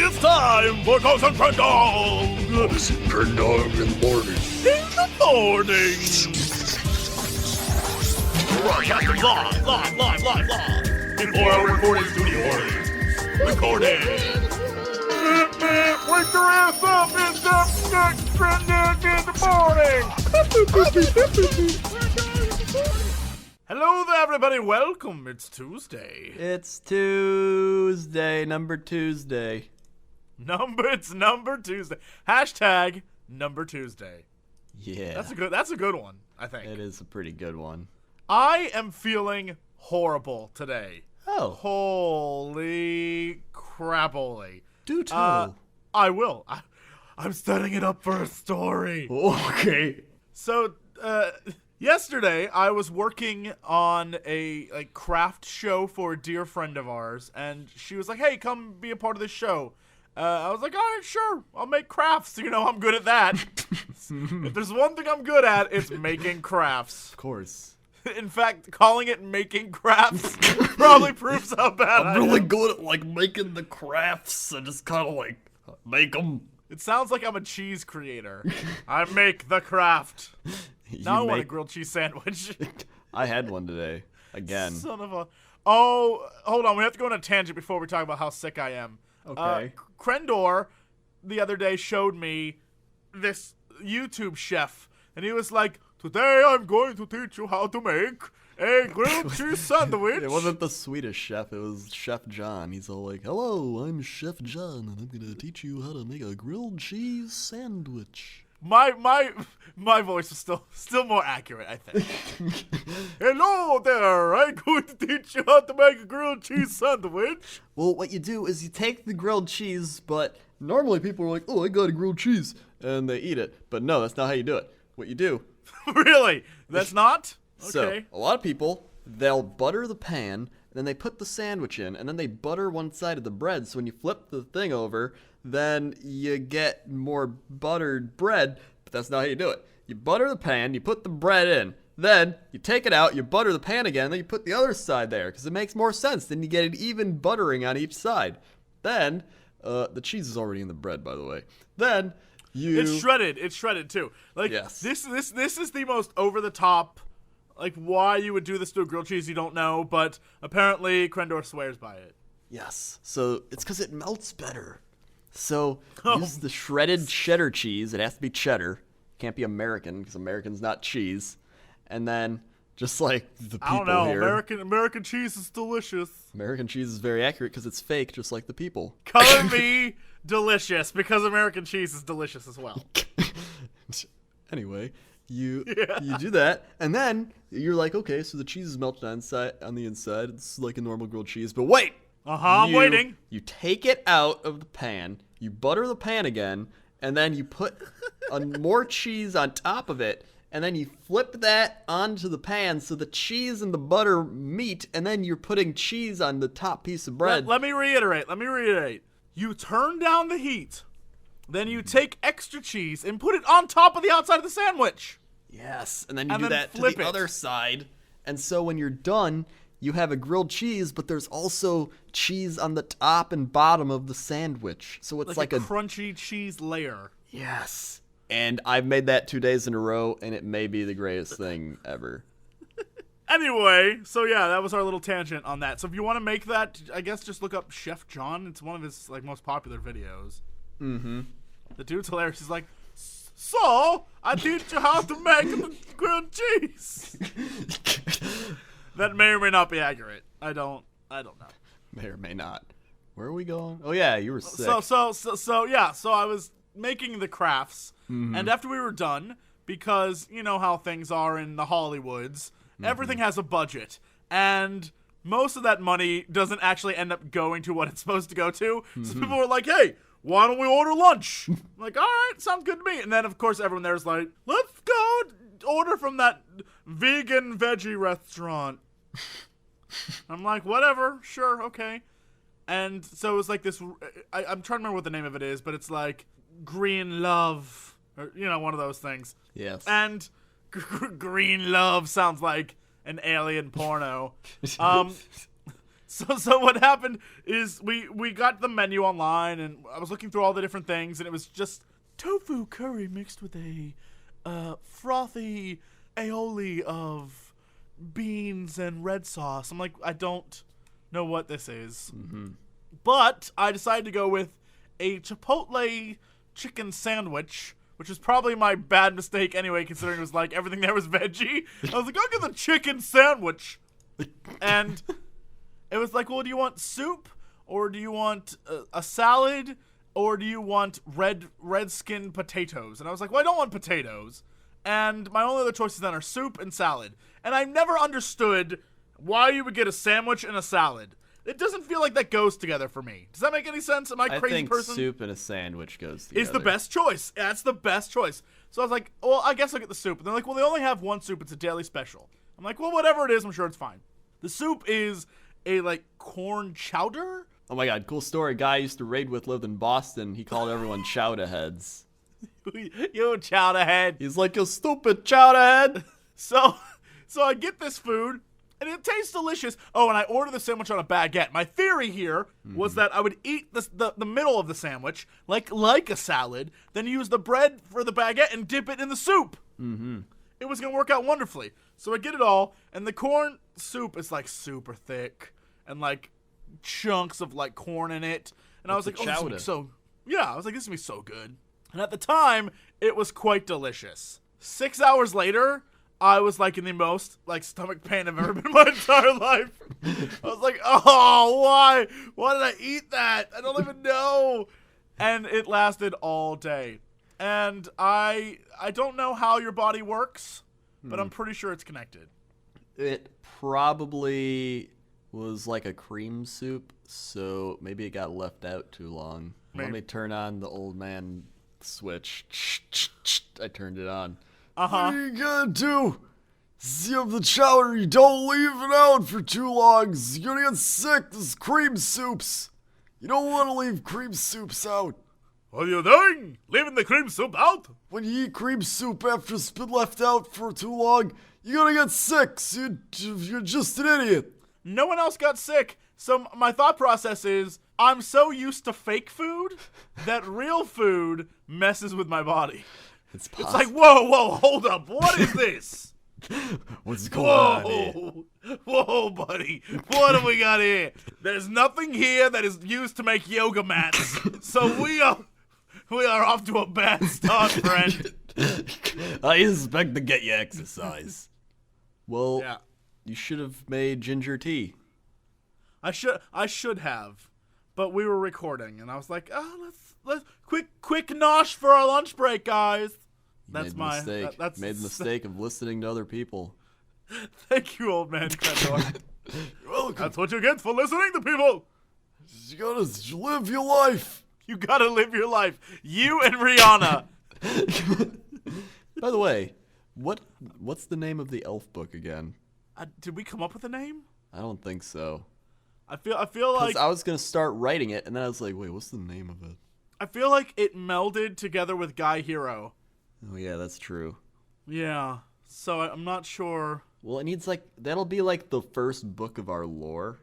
it's time for Cousin Crendor. Crendor in the morning. In the morning. Live. Before our recording studio audience. Recording. Wake your ass up, it's up next Crendor in the morning. Hello there, everybody. Welcome. It's Tuesday. It's Tuesday, number Tuesday. It's number Tuesday. Hashtag number Tuesday. Yeah. That's a good one, I think. It is a pretty good one. I am feeling horrible today. Oh. Holy crapoly. Do tell. I will. I'm setting it up for a story. Okay. So, yesterday I was working on a craft show for a dear friend of ours, and she was like, "Hey, come be a part of this show." I was like, "All right, sure. I'll make crafts. You know, I'm good at that." If there's one thing I'm good at, it's making crafts. Of course. In fact, calling it making crafts probably proves how bad I I'm really am. good at like making the crafts and just kind of like make them. It sounds like I'm a cheese creator. I make the craft. Now I want a grilled cheese sandwich. I had one today. Again. Son of a... Oh, hold on. We have to go on a tangent before we talk about how sick I am. Okay. Crendor the other day showed me this YouTube chef, and he was like, "Today I'm going to teach you how to make a grilled cheese sandwich." It wasn't the Swedish chef, it was Chef John. He's all like, "Hello, I'm Chef John, and I'm gonna teach you how to make a grilled cheese sandwich." My voice is still more accurate, I think. "Hello there, I'm going to teach you how to make a grilled cheese sandwich." Well, what you do is you take the grilled cheese, but normally people are like, "Oh, I got a grilled cheese," and they eat it. But no, that's not how you do it. What you do... Really? That's not? Okay. So, a lot of people, they'll butter the pan, and then they put the sandwich in, and then they butter one side of the bread, so when you flip the thing over, then you get more buttered bread, but that's not how you do it. You butter the pan, you put the bread in, then you take it out, you butter the pan again, then you put the other side there, because it makes more sense, then you get an even buttering on each side. Then, the cheese is already in the bread, by the way. Then... It's shredded too. Like, yes. This is the most over the top, like, why you would do this to a grilled cheese you don't know, but apparently Crendor swears by it. Yes. So it's because it melts better. So use the shredded cheddar cheese. It has to be cheddar. Can't be American because American's not cheese. And then just like the people I don't know. here, American cheese is delicious. American cheese is very accurate because it's fake, just like the people. Color me delicious because American cheese is delicious as well. Anyway, you do that, and then you're like, okay, so the cheese is melted on the inside. It's like a normal grilled cheese, but wait. I'm waiting. You take it out of the pan. You butter the pan again, and then you put more cheese on top of it. And then you flip that onto the pan so the cheese and the butter meet, and then you're putting cheese on the top piece of bread. Let me reiterate. You turn down the heat, then you take extra cheese and put it on top of the outside of the sandwich. Yes, and then you And do then that to flip the it. other side. And so when you're done, you have a grilled cheese, but there's also cheese on the top and bottom of the sandwich. So it's like a crunchy cheese layer. Yes. And I've made that 2 days in a row, and it may be the greatest thing ever. Anyway, so yeah, that was our little tangent on that. So if you want to make that, I guess just look up Chef John. It's one of his like most popular videos. Mm-hmm. The dude's hilarious. He's like, "So, I teach you how to make the grilled cheese." That may or may not be accurate. I don't know. May or may not. Where are we going? Oh yeah, you were sick. So I was making the crafts, and after we were done, because you know how things are in the Hollywoods, everything has a budget, and most of that money doesn't actually end up going to what it's supposed to go to. So people were like, "Hey, why don't we order lunch?" I'm like, "All right, sounds good to me." And then of course everyone there's like, "Let's go order from that vegan veggie restaurant." I'm like, "Whatever, sure, okay." And so it was like this, I'm trying to remember what the name of it is, but it's like Green Love, or, you know, one of those things. Yes. And Green Love sounds like an alien porno. So what happened is we got the menu online, and I was looking through all the different things, and it was just tofu curry mixed with a frothy aioli of beans and red sauce. I'm like, I don't know what this is. But I decided to go with a Chipotle chicken sandwich, which is probably my bad mistake anyway, considering it was like everything there was veggie. I was like, I'll get the chicken sandwich. And it was like, well, do you want soup, or do you want a salad, or do you want red skin potatoes? And I was like, well, I don't want potatoes. And my only other choices then are soup and salad. And I've never understood why you would get a sandwich and a salad. It doesn't feel like that goes together for me. Does that make any sense? Am I a crazy person? I think soup and a sandwich goes together. Is the best choice. That's the best choice. So I was like, well, I guess I'll get the soup. And they're like, well, they only have one soup. It's a daily special. I'm like, well, whatever it is, I'm sure it's fine. The soup is a, like, corn chowder. Oh my god, cool story. Guy I used to raid with lived in Boston. He called everyone chowder heads. You chowder head. He's like, you stupid chowder head. So I get this food, and it tastes delicious. Oh, and I ordered the sandwich on a baguette. My theory here was that I would eat the middle of the sandwich like a salad, then use the bread for the baguette and dip it in the soup. It was going to work out wonderfully. So I get it all, and the corn soup is like super thick and like chunks of like corn in it. And I was like, oh, this is gonna be so... Yeah, I was like, this is going to be so good. And at the time, it was quite delicious. 6 hours later, I was like in the most like stomach pain I've ever been in my entire life. I was like, oh, why? Why did I eat that? I don't even know. And it lasted all day. And I don't know how your body works, but I'm pretty sure it's connected. It probably was like a cream soup, so maybe it got left out too long. Maybe. Let me turn on the old man switch. I turned it on. Uh-huh. What are you gonna do? You have the chowder, you don't leave it out for too long. You're gonna get sick. This is cream soups. You don't want to leave cream soups out. What are you doing? Leaving the cream soup out? When you eat cream soup after it's been left out for too long, you're gonna get sick. So you're just an idiot. No one else got sick. So my thought process is, I'm so used to fake food that real food messes with my body. It's It's like, whoa, hold up. What is this? What's going on here? Whoa, buddy. What do we got here? There's nothing here that is used to make yoga mats. So we are off to a bad start, friend. I expect to get you exercise. Well, Yeah. you should have made ginger tea. I should have, but we were recording, and I was like, oh, let's quick nosh for our lunch break, guys. That's my mistake. That's made the mistake of listening to other people. Thank you, old man Crendor. You're welcome. That's what you get for listening to people. You gotta live your life. You gotta live your life. You and Rihanna. By the way, what's the name of the elf book again? Did we come up with a name? I don't think so. I feel like I was gonna start writing it, and then I was like, wait, what's the name of it? I feel like it melded together with Guy Hero. Oh yeah, that's true. Yeah. So I'm not sure. Well, it needs that'll be like the first book of our lore,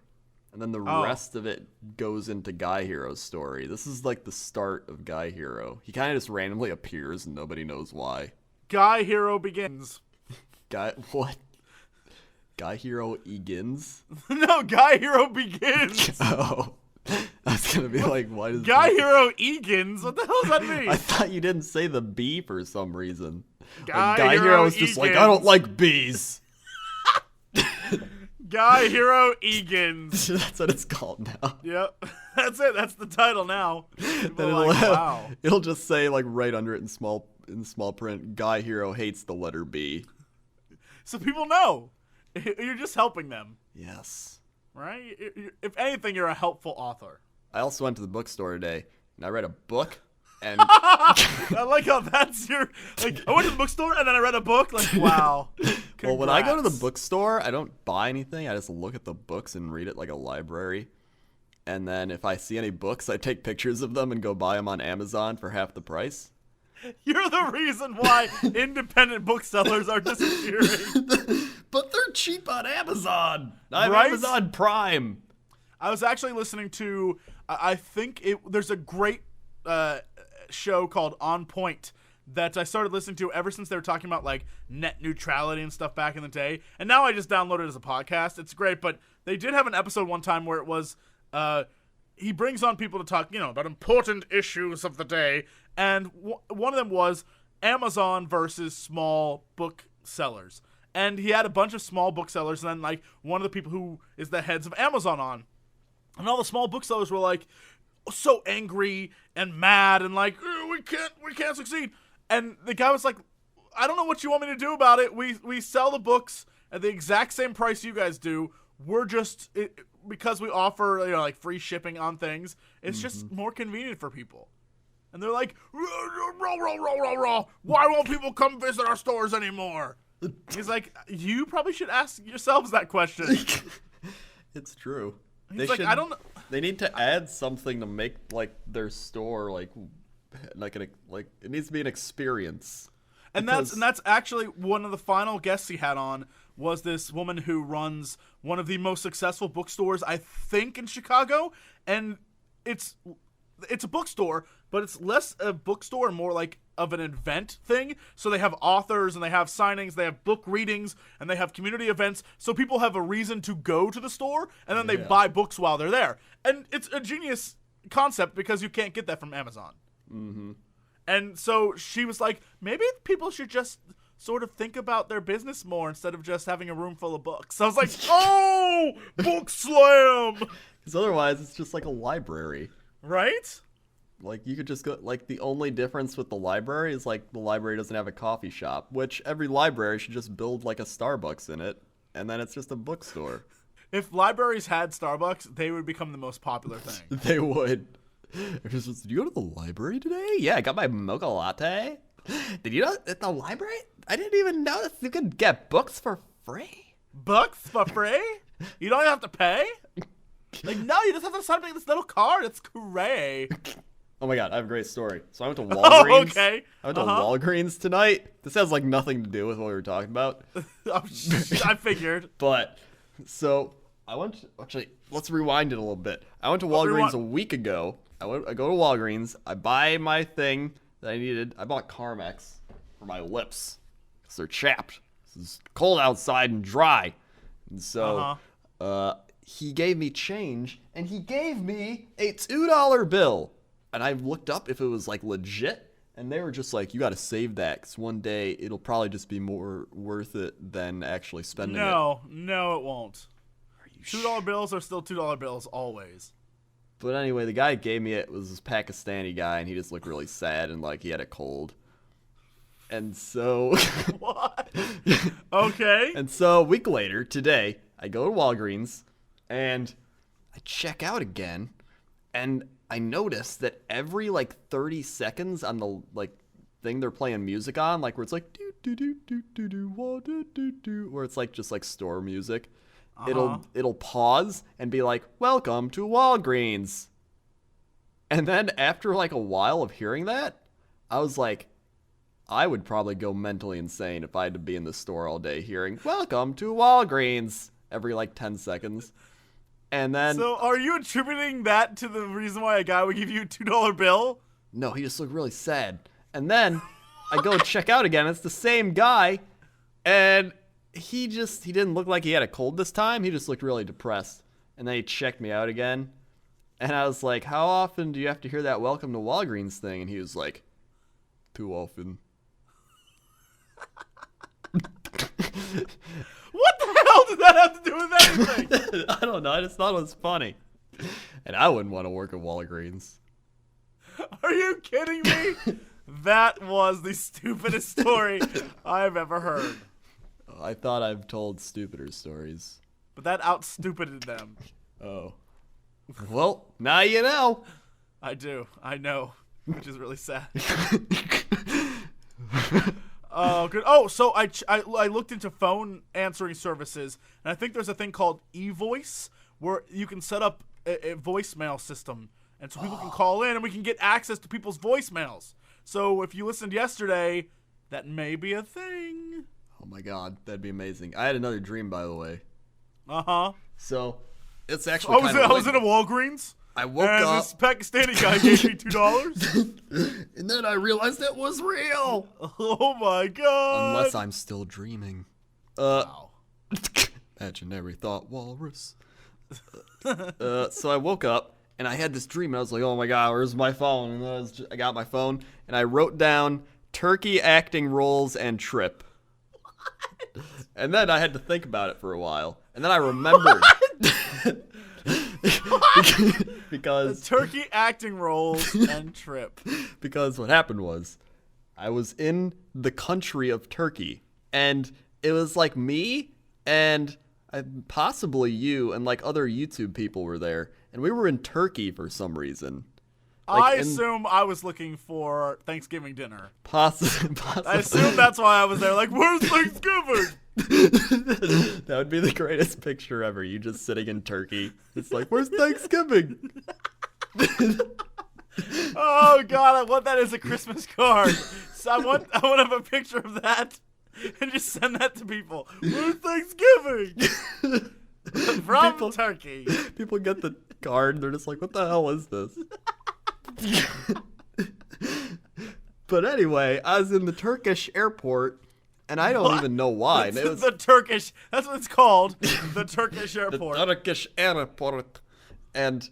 and then the rest of it goes into Guy Hero's story. This is like the start of Guy Hero. He kind of just randomly appears and nobody knows why. Guy Hero begins. What? Guy Hero begins? No, Guy Hero begins. Oh. I was gonna be like, why does Guy Hero Egans? What the hell does that mean? I thought you didn't say the B for some reason. Guy Hero was just like, I don't like bees. Guy Hero Egans. That's what it's called now. Yep. That's it. That's the title now. People Then are like, wow. it'll just say like right under it in small print, Guy Hero hates the letter B. So people know. You're just helping them, Yes. right? If anything, you're a helpful author. I also went to the bookstore today and I read a book and I like how that's your, like, I went to the bookstore and then I read a book. Like, wow. well, when I go to the Congrats. bookstore, I don't buy anything. I just look at the books and read it like a library. And then if I see any books, I take pictures of them and go buy them on Amazon for half the price. You're the reason why independent booksellers are disappearing. But they're cheap on Amazon. I have Right? Amazon Prime. I was actually listening to, I think there's a great show called On Point that I started listening to ever since they were talking about like net neutrality and stuff back in the day. And now I just download it as a podcast. It's great, but they did have an episode one time where it was, he brings on people to talk, about important issues of the day. And one of them was Amazon versus small booksellers. And he had a bunch of small booksellers and then like one of the people who is the heads of Amazon on. And all the small booksellers were like so angry and mad and like, we can't succeed. And the guy was like, I don't know what you want me to do about it. We sell the books at the exact same price you guys do. We're just because we offer like free shipping on things. It's just more convenient for people. And they're like, why won't people come visit our stores anymore? He's like, you probably should ask yourselves that question. It's true. He's like, I don't know. They need to add something to make like their store like it needs to be an experience. And that's actually one of the final guests he had on was this woman who runs one of the most successful bookstores I think in Chicago, and it's a bookstore, but it's less a bookstore and more like of an event thing. So they have authors and they have signings, they have book readings, and they have community events. So people have a reason to go to the store, and then they buy books while they're there. And it's a genius concept because you can't get that from Amazon. Mm-hmm. And so she was like, maybe people should just sort of think about their business more instead of just having a room full of books. I was like, oh, book slam! Because otherwise it's just like a library. Right? Like, you could just go, like, the only difference with the library is, like, the library doesn't have a coffee shop, which every library should just build, like, a Starbucks in it, and then it's just a bookstore. If libraries had Starbucks, they would become the most popular thing. They would. Did you go to the library today? Yeah, I got my mocha latte. Did you know at the library? I didn't even know that you could get books for free. Books for free? You don't have to pay? Like, no, you just have to sign this little card. It's great. Oh my god, I have a great story. So I went to Walgreens. Oh, okay. I went to Walgreens tonight. This has like nothing to do with what we were talking about. I figured. But, so, actually, let's rewind it a little bit. I went to Walgreens a week ago. I go to Walgreens. I buy my thing that I needed. I bought Carmex for my lips because they're chapped. It's cold outside and dry. And so, he gave me change, and he gave me a $2 bill. And I looked up if it was like legit, and they were just like, you got to save that because one day it'll probably just be more worth it than actually spending it. No, it won't. $2 bills are still $2 bills always. But anyway, the guy who gave me it was this Pakistani guy, and he just looked really sad and like he had a cold. And so... What? Okay. And so a week later, today, I go to Walgreens, and I check out again, and I noticed that every like 30 seconds on the like thing they're playing music on, like where it's like do do do do do do do do do, where it's like just like store music, it'll pause and be like, "Welcome to Walgreens." And then after like a while of hearing that, I was like, I would probably go mentally insane if I had to be in the store all day hearing "Welcome to Walgreens" every like 10 seconds. And then, so are you attributing that to the reason why a guy would give you a $2 bill? No, he just looked really sad. And then I go check out again. It's the same guy. And he didn't look like he had a cold this time. He just looked really depressed. And then he checked me out again. And I was like, how often do you have to hear that welcome to Walgreens thing? And he was like, too often. What the hell did that have to do with anything? I don't know. I just thought it was funny. And I wouldn't want to work at Walgreens. Are you kidding me? That was the stupidest story I've ever heard. I thought I've told stupider stories. But that out-stupided them. Oh. Well, now you know. I do. I know. Which is really sad. Oh, good. Oh, so I looked into phone answering services, and I think there's a thing called eVoice where you can set up a voicemail system, and so people can call in, and we can get access to people's voicemails. So if you listened yesterday, that may be a thing. Oh my god, that'd be amazing. I had another dream, by the way. Uh-huh. So, It's actually I was in a Walgreens. I woke and up. this Pakistani guy gave me $2. And then I realized it was real. Oh my god. Unless I'm still dreaming. Wow. Imaginary thought walrus. So I woke up and I had this dream and I was like, oh my god, where's my phone? And I got my phone and I wrote down turkey acting roles and trip. What? And then I had to think about it for a while. And then I remembered. Because the turkey acting roles and trip. Because what happened was I was in the country of Turkey and it was like me and possibly you and like other YouTube people were there and we were in Turkey for some reason. I assume I was looking for Thanksgiving dinner. Possibly. I assume that's why I was there. Like, where's Thanksgiving? That would be the greatest picture ever. You just sitting in Turkey. It's like, where's Thanksgiving? Oh god, I want that as a Christmas card. So I want to have a picture of that and just send that to people. Where's Thanksgiving? From Turkey. People get the card and they're just like, what the hell is this? But anyway, I was in the Turkish airport and I don't even know why. It was the Turkish, that's what it's called. The Turkish airport. The Turkish airport. And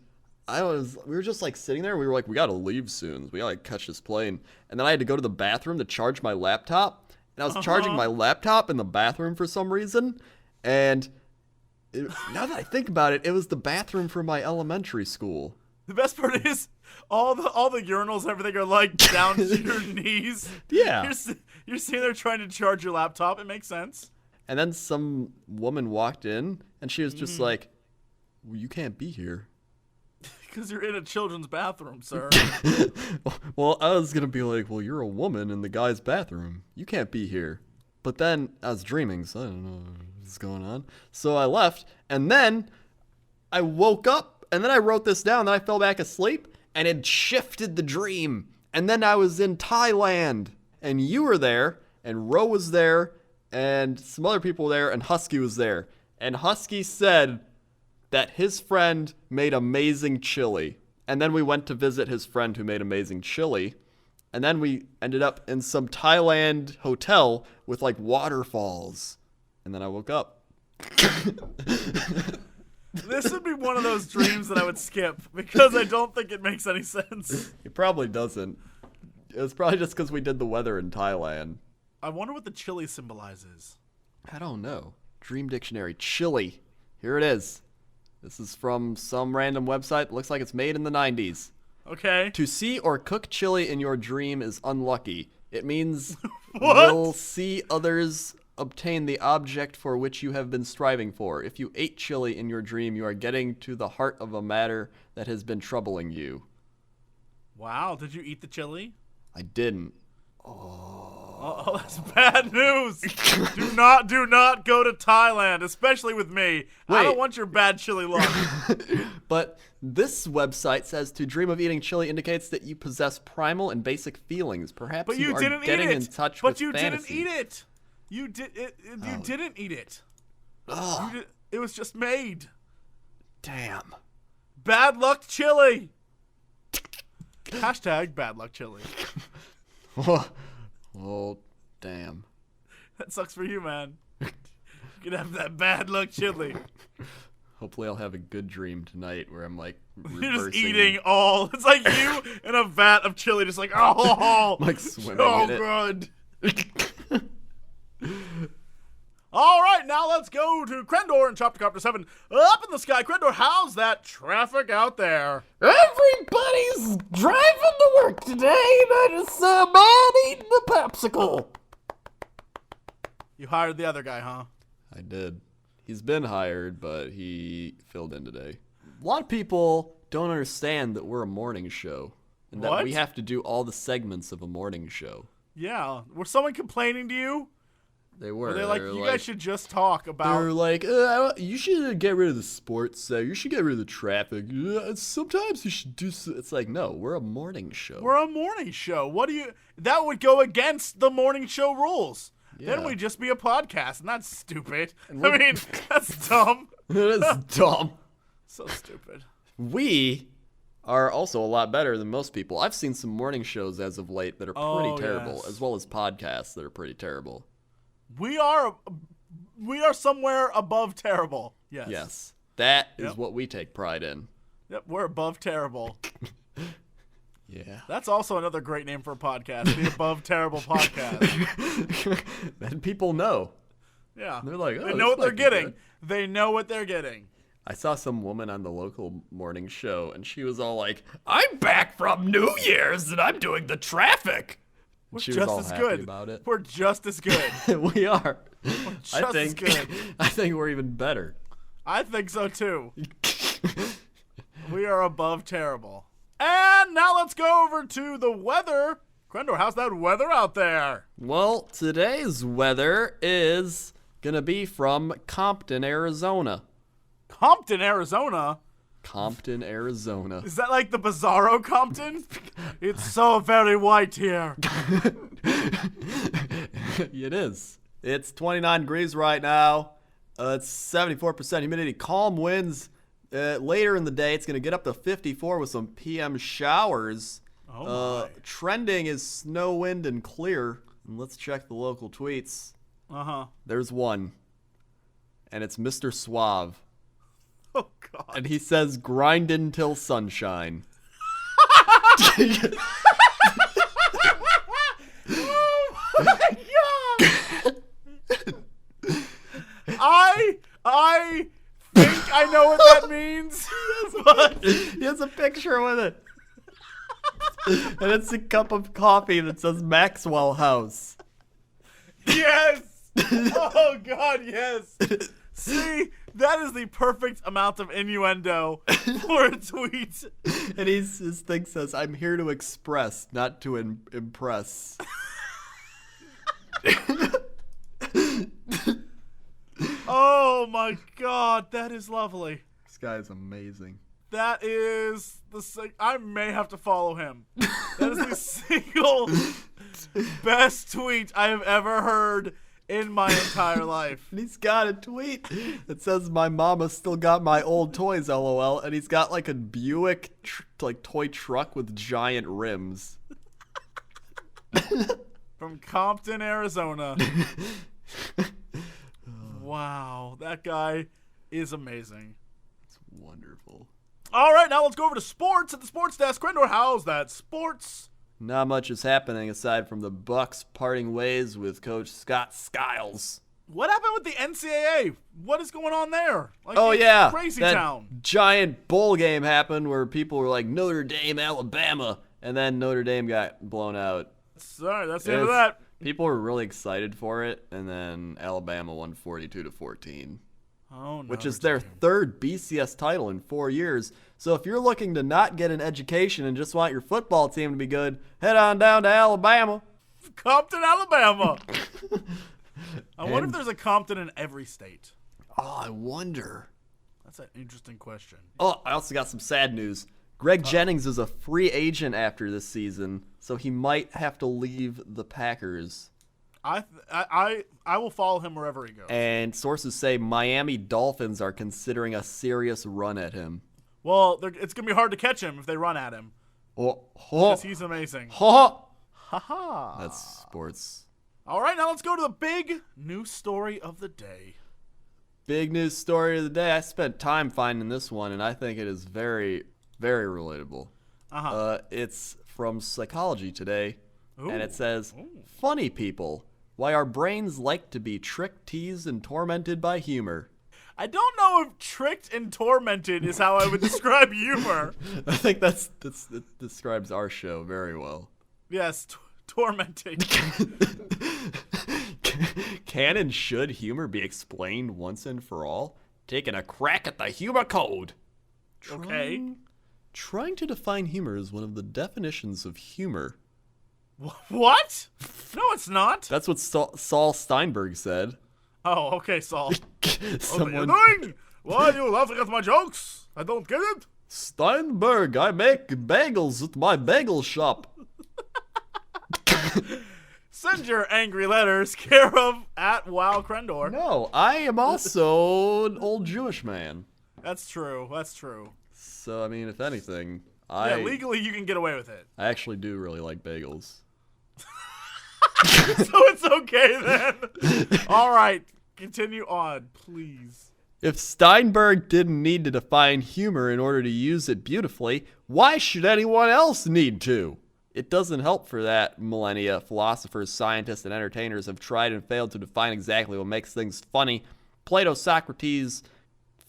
we were just like sitting there. We were like, we gotta leave soon. We gotta like, catch this plane. And then I had to go to the bathroom to charge my laptop. And I was charging my laptop in the bathroom for some reason. And now that I think about it, it was the bathroom for my elementary school. The best part is all the urinals and everything are like down to your knees. Yeah. You're sitting there trying to charge your laptop. It makes sense. And then some woman walked in and she was just like, well, you can't be here. Because you're in a children's bathroom, sir. Well, I was going to be like, well, you're a woman in the guy's bathroom. You can't be here. But then I was dreaming, so I don't know what's going on. So I left and then I woke up. And then I wrote this down, then I fell back asleep, and it shifted the dream. And then I was in Thailand, and you were there, and Ro was there, and some other people were there, and Husky was there. And Husky said that his friend made amazing chili. And then we went to visit his friend who made amazing chili. And then we ended up in some Thailand hotel with, like, waterfalls. And then I woke up. This would be one of those dreams that I would skip because I don't think it makes any sense. It probably doesn't. It's probably just because we did the weather in Thailand. I wonder what the chili symbolizes. I don't know. Dream Dictionary. Chili. Here it is. This is from some random website that looks like it's made in the 90s. Okay. To see or cook chili in your dream is unlucky. It means What? you'll see others obtain the object for which you have been striving for. If you ate chili in your dream, you are getting to the heart of a matter that has been troubling you. Wow. Did you eat the chili? I didn't. Oh, that's bad news. Do not go to Thailand, especially with me. I don't want your bad chili luck. But this website says to dream of eating chili indicates that you possess primal and basic feelings. Perhaps But you you are didn't getting eat in it. touch But with you fantasy. didn't eat it. You didn't eat it. Oh, It was just made. damn. Bad luck chili. Hashtag bad luck chili. Oh, damn. That sucks for you, man. You could have that bad luck chili. Hopefully I'll have a good dream tonight where I'm like reversing. You're just eating all. It's like you in a vat of chili, just like, oh, Like swimming so in it. good. All right, now let's go to Crendor in Chopper 7. Up in the sky, Crendor, how's that traffic out there? Everybody's driving to work today, and I just saw a man eating a popsicle. You hired the other guy, huh? I did. He's been hired, but he filled in today. A lot of people don't understand that we're a morning show. And that What? we have to do all the segments of a morning show. Yeah. Was someone complaining to you? They were. They're like, you guys should just talk about... They're like, you should get rid of the sports segment. You should get rid of the traffic. Sometimes you should do... It's like, no, we're a morning show. We're a morning show. What do you... That would go against the morning show rules. Then Yeah. we'd just be a podcast, and that's stupid. I mean, that's dumb. That is dumb. So stupid. We are also a lot better than most people. I've seen some morning shows as of late that are pretty terrible, yes. as well as podcasts that are pretty terrible. We are somewhere above terrible. Yes. Yes. That is Yep. what we take pride in. Yep, we're above terrible. Yeah. That's also another great name for a podcast, the Above Terrible Podcast. Then people know. Yeah. They're like, oh, they this know what they're might be getting. good. They know what they're getting. I saw some woman on the local morning show, and she was all like, I'm back from New Year's, and I'm doing the traffic. We're She was just all as happy good. about it. We're just as good. We are. just as good. I think we're even better. I think so too. We are above terrible. And now let's go over to the weather. Crendor, how's that weather out there? Well, today's weather is gonna be from Compton, Arizona. Compton, Arizona? Compton, Arizona. Is that like the Bizarro Compton? It's so very white here. It is. It's 29 degrees right now. It's 74% humidity. Calm winds. Later in the day, it's going to get up to 54 with some PM showers. Oh my. Trending is snow, wind, and clear. And let's check the local tweets. Uh-huh. There's one. And it's Mr. Suave. Oh, God. And he says, grind until sunshine. Oh, my God. I think I know what that means. But He has a picture with it. And it's a cup of coffee that says Maxwell House. yes. Oh, God, yes. See, that is the perfect amount of innuendo for a tweet. And his thing says, I'm here to express, not to impress. Oh, my God, that is lovely. This guy is amazing. That is I may have to follow him. That is the single best tweet I have ever heard in my entire life. And he's got a tweet that says, my mama still got my old toys, LOL. And he's got like a Buick toy truck with giant rims. From Compton, Arizona. Wow, that guy is amazing. It's wonderful. All right, now let's go over to sports at the sports desk. Crendor, how's that sports? Not much is happening aside from the Bucks parting ways with Coach Scott Skiles. What happened with the NCAA? What is going on there? Like, Oh it's yeah, crazy that town. giant bowl game happened where people were like Notre Dame, Alabama, and then Notre Dame got blown out. Sorry, that's the end of that. People were really excited for it, and then Alabama won 42-14. Oh no, Which is their third BCS title in 4 years. So if you're looking to not get an education and just want your football team to be good, head on down to Alabama. Compton, Alabama. I wonder if And- there's a Compton in every state. Oh, I wonder. That's an interesting question. Oh, I also got some sad news. Greg Jennings is a free agent after this season, so he might have to leave the Packers. I will follow him wherever he goes. And sources say Miami Dolphins are considering a serious run at him. Well, it's gonna be hard to catch him if they run at him Oh, because he's amazing. Haha. That's sports. All right, now let's go to the big news story of the day. Big news story of the day. I spent time finding this one, and I think it is very, very relatable. It's from Psychology Today, and it says, Funny people, why our brains like to be tricked, teased, and tormented by humor. I don't know if tricked and tormented is how I would describe humor. I think that describes our show very well. Yes, tormenting. Can and should humor be explained once and for all? Taking a crack at the humor code. Okay. Trying to define humor is one of the definitions of humor. What? No, it's not. That's what Saul Steinberg said. Oh, okay, Saul. Someone, What are you doing? Why are you laughing at my jokes? I don't get it. Steinberg, I make bagels at my bagel shop. Send your angry letters, care of @WowCrendor. No, I am also an old Jewish man. That's true. That's true. So, I mean, if anything, Yeah, legally you can get away with it. I actually do really like bagels. So it's okay then. All right, continue on, please. If Steinberg didn't need to define humor in order to use it beautifully, why should anyone else need to? It doesn't help for that millennia. Philosophers, scientists, and entertainers have tried and failed to define exactly what makes things funny. Plato, Socrates,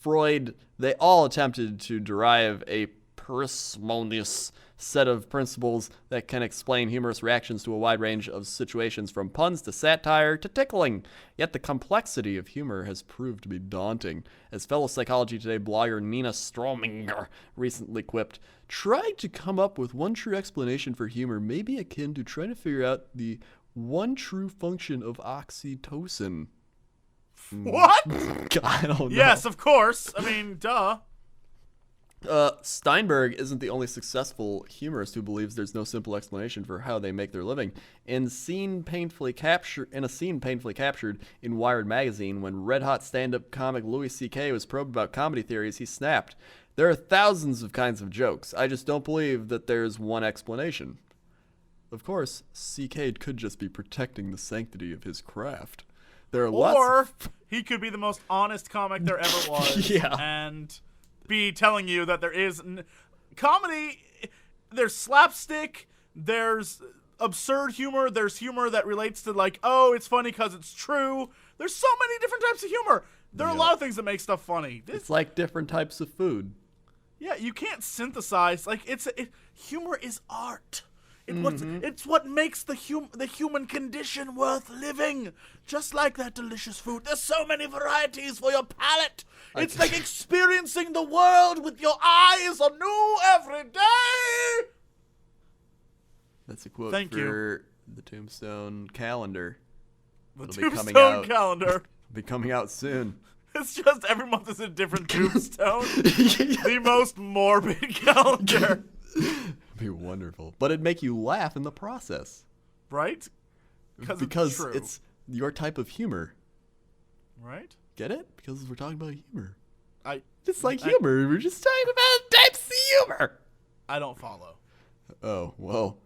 Freud, they all attempted to derive a parsimonious set of principles that can explain humorous reactions to a wide range of situations, from puns to satire to tickling. Yet the complexity of humor has proved to be daunting. As fellow Psychology Today blogger Nina Strominger recently quipped, trying to come up with one true explanation for humor may be akin to trying to figure out the one true function of oxytocin. What? I don't know. Yes, of course. I mean, duh. Steinberg isn't the only successful humorist who believes there's no simple explanation for how they make their living. In a scene painfully captured in Wired magazine, when red-hot stand-up comic Louis C.K. was probed about comedy theories, he snapped, "There are thousands of kinds of jokes. I just don't believe that there's one explanation." Of course, C.K. could just be protecting the sanctity of his craft. There are lots Or of... he could be the most honest comic there ever was. Yeah. And be telling you that there is comedy, there's slapstick, there's absurd humor, there's humor that relates to like, oh, it's funny because it's true. There's so many different types of humor. There are a lot of things that make stuff funny. It's like different types of food. Yeah, you can't synthesize. Like, humor is art. It's what makes the human condition worth living. Just like that delicious food. There's so many varieties for your palate. It's like experiencing the world with your eyes anew every day. That's a quote Thank for the Tombstone calendar. The It'll be coming Tombstone out. calendar. Be coming out soon. It's just every month is a different tombstone. The most morbid calendar. It'd be wonderful. But it'd make you laugh in the process. Right? Because Because it's true. it's your type of humor. Right? Get it? Because we're talking about humor. Just Humor. We're just talking about types of humor. I don't follow. Oh, well.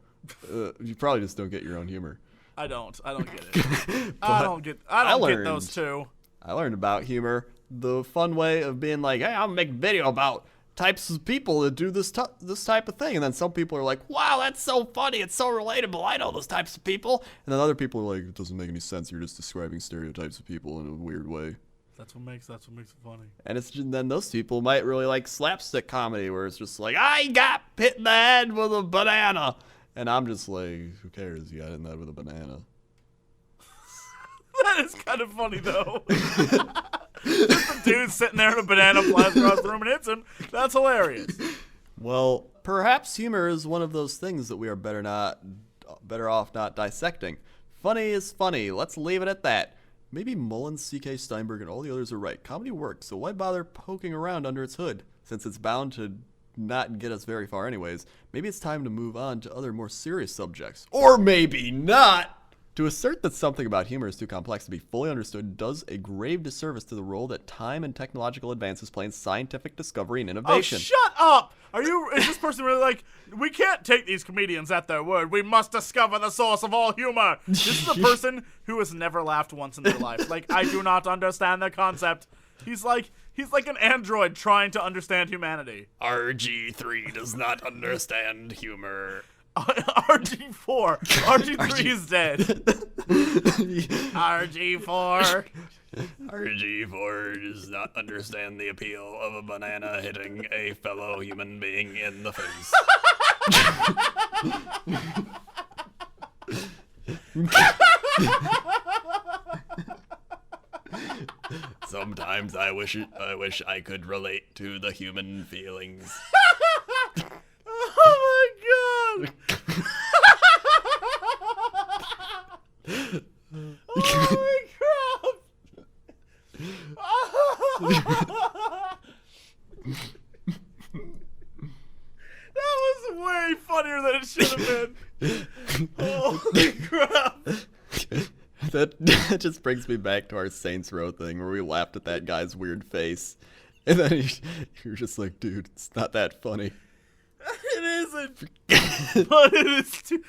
You probably just don't get your own humor. I don't get it. I don't get those two. I learned about humor. The fun way of being like, hey, I'll make a video about types of people that do this type of thing. And then some people are like, wow, that's so funny. It's so relatable. I know those types of people. And then other people are like, it doesn't make any sense. You're just describing stereotypes of people in a weird way. That's what makes it funny. And it's just, then those people might really like slapstick comedy where it's just like, I got hit in the head with a banana. And I'm just like, who cares? You got hit in the head with a banana. That is kind of funny, though. Just a dude sitting there in a banana flies across the room and hits him. That's hilarious. Well, perhaps humor is one of those things that we are better off not dissecting. Funny is funny. Let's leave it at that. Maybe Mullins, C.K. Steinberg, and all the others are right. Comedy works, so why bother poking around under its hood? Since it's bound to not get us very far anyways, maybe it's time to move on to other more serious subjects. Or maybe not! To assert that something about humor is too complex to be fully understood does a grave disservice to the role that time and technological advances play in scientific discovery and innovation. Oh, shut up! Is this person really like, we can't take these comedians at their word. We must discover the source of all humor. This is a person who has never laughed once in their life. Like, I do not understand their concept. He's like an android trying to understand humanity. RG3 does not understand humor. RG4. RG3 is dead. RG4. RG4 does not understand the appeal of a banana hitting a fellow human being in the face. Sometimes I wish I could relate to the human feelings. Oh my god! Holy crap! That was way funnier than it should have been. Holy crap! That just brings me back to our Saints Row thing where we laughed at that guy's weird face. And then you're just like, dude, it's not that funny. It isn't. But it is too.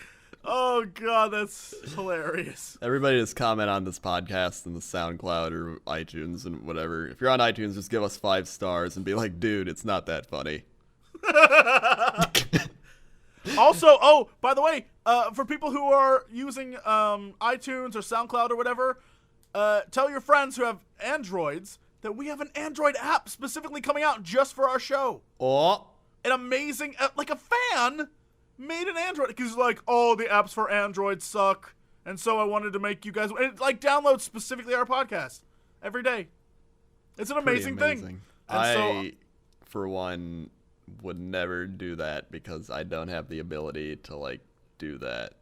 Oh, God, that's hilarious. Everybody just comment on this podcast in the SoundCloud or iTunes and whatever. If you're on iTunes, just give us 5 stars and be like, dude, it's not that funny. Also, oh, by the way, for people who are using iTunes or SoundCloud or whatever, tell your friends who have Androids that we have an Android app specifically coming out just for our show. Oh. An amazing, like a fan made an Android, because like, oh, the apps for Android suck, and so I wanted to make you guys, and it like downloads specifically our podcast every day. It's an amazing thing. I, for one, would never do that because I don't have the ability to like do that.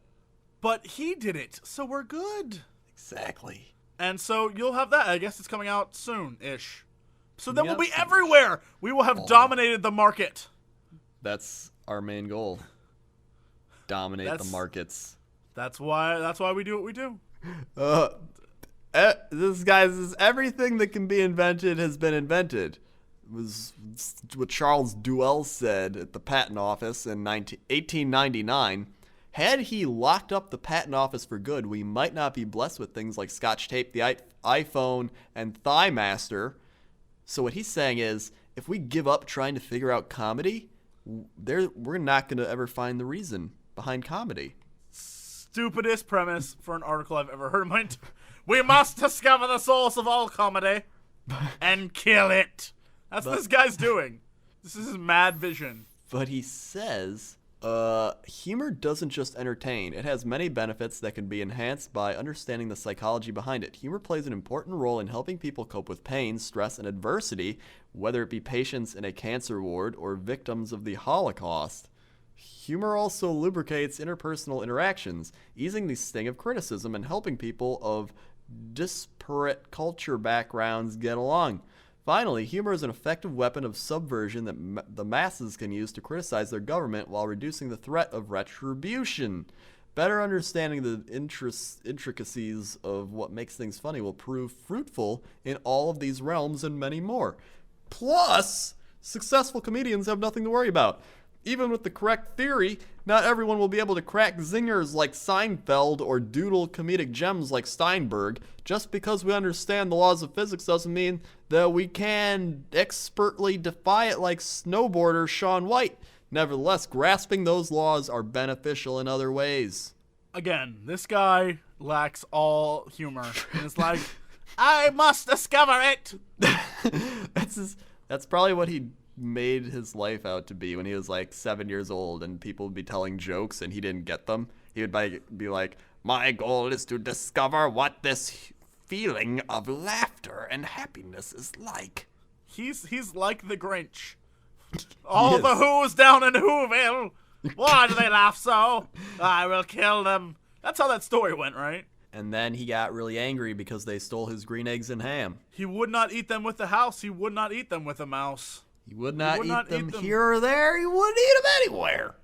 But he did it, so we're good. Exactly. And so you'll have that. I guess it's coming out soon-ish. So then we'll be everywhere. We will have dominated the market. That's our main goal. Dominate the markets. That's why we do what we do. This everything that can be invented has been invented. It was what Charles Duell said at the patent office in 1899. Had he locked up the patent office for good, we might not be blessed with things like Scotch tape, the iPhone, and Thigh Master. So what he's saying is, if we give up trying to figure out comedy, we're not going to ever find the reason behind comedy. Stupidest premise for an article I've ever heard in my We must discover the source of all comedy and kill it. That's what this guy's doing. This is his mad vision. But he says, humor doesn't just entertain. It has many benefits that can be enhanced by understanding the psychology behind it. Humor plays an important role in helping people cope with pain, stress, and adversity, whether it be patients in a cancer ward or victims of the Holocaust. Humor also lubricates interpersonal interactions, easing the sting of criticism and helping people of disparate culture backgrounds get along. Finally, humor is an effective weapon of subversion that the masses can use to criticize their government while reducing the threat of retribution. Better understanding the intricacies of what makes things funny will prove fruitful in all of these realms and many more. Plus, successful comedians have nothing to worry about. Even with the correct theory, not everyone will be able to crack zingers like Seinfeld or doodle comedic gems like Steinberg. Just because we understand the laws of physics doesn't mean that we can expertly defy it like snowboarder Shaun White. Nevertheless, grasping those laws are beneficial in other ways. Again, this guy lacks all humor. And it's like, I must discover it. That's probably what he made his life out to be when he was like 7 years old and people would be telling jokes and he didn't get them. He would be like, my goal is to discover what this feeling of laughter and happiness is like. He's like the Grinch. All the Who's down in Whoville. Why do they laugh so? I will kill them. That's how that story went, right? And then he got really angry because they stole his green eggs and ham. He would not eat them with the house. He would not eat them with a mouse. He would not eat them here or there. He wouldn't eat them anywhere.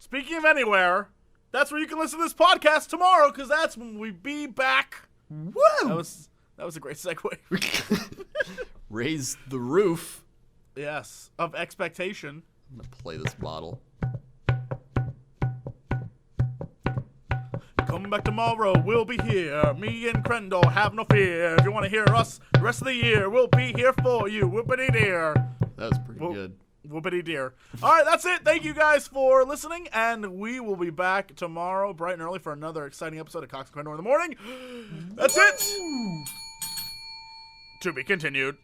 Speaking of anywhere, that's where you can listen to this podcast tomorrow, because that's when we be back. Woo! That was a great segue. Raise the roof. Yes, of expectation. I'm going to play this bottle. Come back tomorrow, we'll be here. Me and Crendor, have no fear. If you want to hear us the rest of the year, we'll be here for you. Whoopity dear. That was pretty good. Whoopity dear. All right, that's it. Thank you guys for listening, and we will be back tomorrow bright and early for another exciting episode of Cox and Crendor in the Morning. That's it. To be continued.